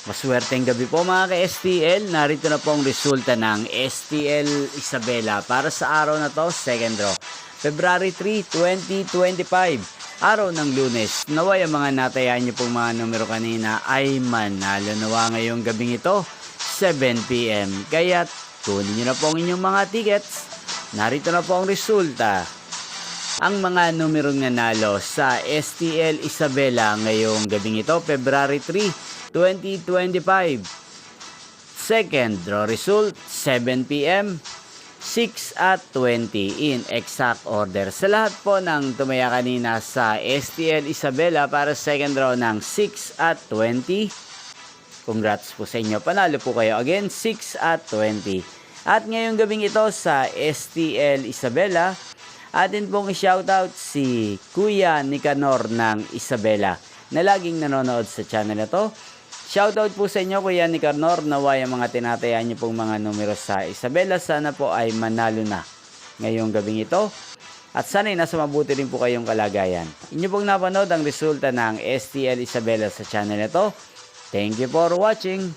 Maswerteng gabi po mga ka-STL. Narito na po ang resulta ng STL Isabela para sa araw na to, second draw. February 3, 2025. Araw ng Lunes. Naway ang mga natayaan niyo pong mga numero kanina ay manalo nawa ngayong gabing ito, 7 PM. Kaya tunin niyo na po ang inyong mga tickets. Narito na po ang resulta. Ang mga numerong nanalo sa STL Isabela ngayong gabing ito, February 3, 2025. Second draw result, 7 PM, 6 at 20 in exact order. Sa lahat po ng tumaya kanina sa STL Isabela para second draw ng 6 at 20, congrats po sa inyo. Panalo po kayo again, 6 at 20. At ngayong gabing ito sa STL Isabela, atin pong i-shoutout si Kuya Nicanor ng Isabela na laging nanonood sa channel na to. Shoutout po sa inyo Kuya Nicanor, naway ang mga tinatayaan niyo pong mga numero sa Isabela sana po ay manalo na ngayong gabing ito. At sana'y nasa mabuti rin po kayong kalagayan. Inyo pong napanood ang resulta ng STL Isabela sa channel na to. Thank you for watching.